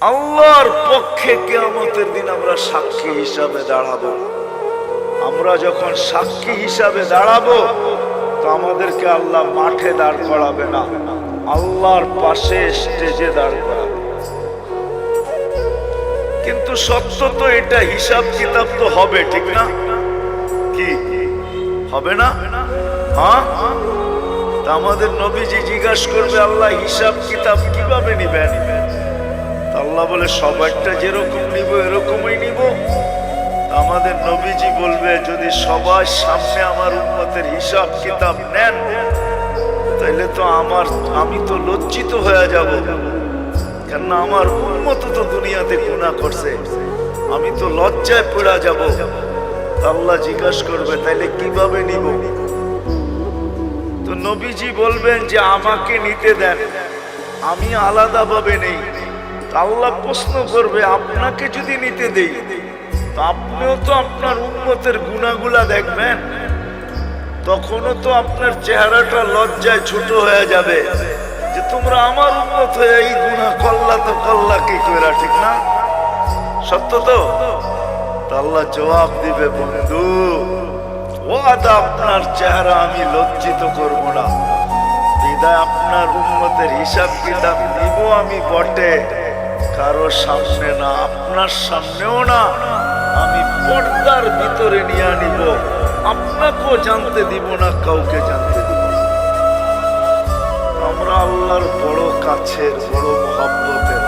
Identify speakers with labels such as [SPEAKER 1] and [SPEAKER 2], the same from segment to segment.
[SPEAKER 1] আল্লাহর পক্ষে কিয়ামতের দিন আমরা সাক্ষী হিসাবে দাঁড়াবো। আমরা যখন সাক্ষী হিসাবে দাঁড়াবো তো আমাদেরকে আল্লাহ মাঠে দাঁড় করাবে না, আল্লাহর পাশে স্টেজে দাঁড় করাবে। কিন্তু সত্য তো এটা, হিসাব কিতাব তো হবে, ঠিক না? কি হবে না? হ্যাঁ, তা আমাদের নবীজি জিজ্ঞাসা করবে আল্লাহ হিসাব কিতাব কিভাবে নিবেন? আল্লাহ বলে সবারটা যেরকম নিব এরকমই নিব। আমাদের নবীজি বলবে যদি সবার সামনে আমার উম্মতের হিসাব কিতাব নেন তাইলে তো আমি তো লজ্জিত হয়ে যাব, কেননা আমার উম্মত তো দুনিয়াতে গুনাহ করছে, আমি তো লজ্জায় পড়ে যাব। আল্লাহ জিজ্ঞাসা করবে তাইলে কিভাবে নিব? তো নবীজি বলবেন যে আমাকে নিতে দেন, আমি আলাদাভাবে নেই। আল্লাহ প্রশ্ন করবে আপনাকে যদি নিতে দেই তো আপনিও তো আপনার উম্মতের গুনাহগুলা দেখবেন, তখনও তো আপনার চেহারাটা লজ্জায় ছোট হয়ে যাবে যে তোমরা আমার উম্মত হয়ে এই গুনাহ করলা, তো করলা কি কইরা, ঠিক না? সত্য তো? আল্লাহ জবাব দিবে বন্ধু ওয়াদা আপনার চেহারা আমি লজ্জিত করব না, বিদায় আপনার উম্মতের হিসাব কিতাব নিব আমি বটে, কারো সামনে না, আপনার সামনেও না, আমি পর্দার ভিতরে নিয়ে নিব, আপনাকেও জানতে দিব না, কাউকে জানতে দিব না। আমরা আল্লাহর বড় কাছের, বড় মহব্বতের,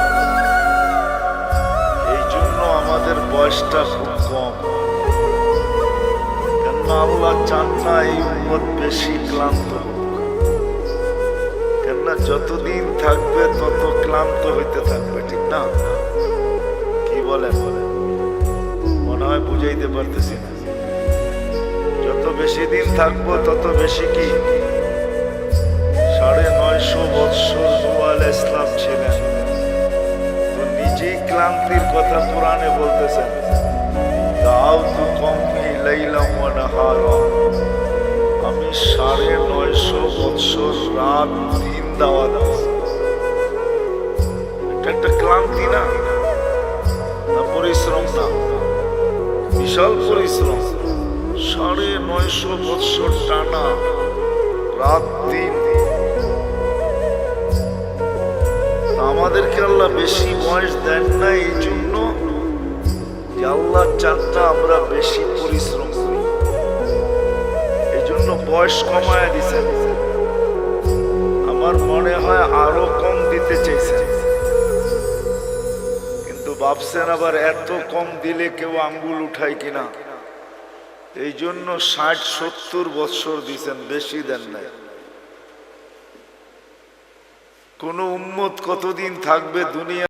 [SPEAKER 1] এই জন্য আমাদের বয়সটা খুব কম, কেননা আল্লাহ চান না এই উম্মত বেশি ক্লান্ত হোক, কেননা যতদিন থাকবে তত ক্লান্ত হইতে থাকবে, ঠিক না? কি বলেন? মনে হয় বুঝাইতে পারতেছি না। যত বেশি দিন থাকবো তত বেশি কি 950 বৎসর নূহ আলাইহিস সালাম ছিলেন, তো নিজেই ক্লান্তির কথা কোরআনে বলতেছেন, দাউতু কওমি লাইলাম ওয়া নাহারা, আমি 950 বৎসর রাত দিন দাওয়াত দিয়েছি। এটা একটা ক্লান্তি না? পরিশ্রম না? বিশাল পরিশ্রম। 950 বৎসর টানা রাত দিন। আমাদেরকে আল্লাহ বেশি বয়স দেন না এই জন্য যে আল্লাহ চাঁদটা আমরা বেশি পরিশ্রম করি, এই জন্য বয়স কমায় দিছেন। আমার মনে হয় আরো কম দিতে চাইছেন, কিন্তু ভাবছেন আবার এত কম দিলে কেউ আঙ্গুল উঠায় কিনা, এই জন্য 60-70 বৎসর দিছেন, বেশি দেন নাই। কোন উম্মত কতদিন থাকবে দুনিয়া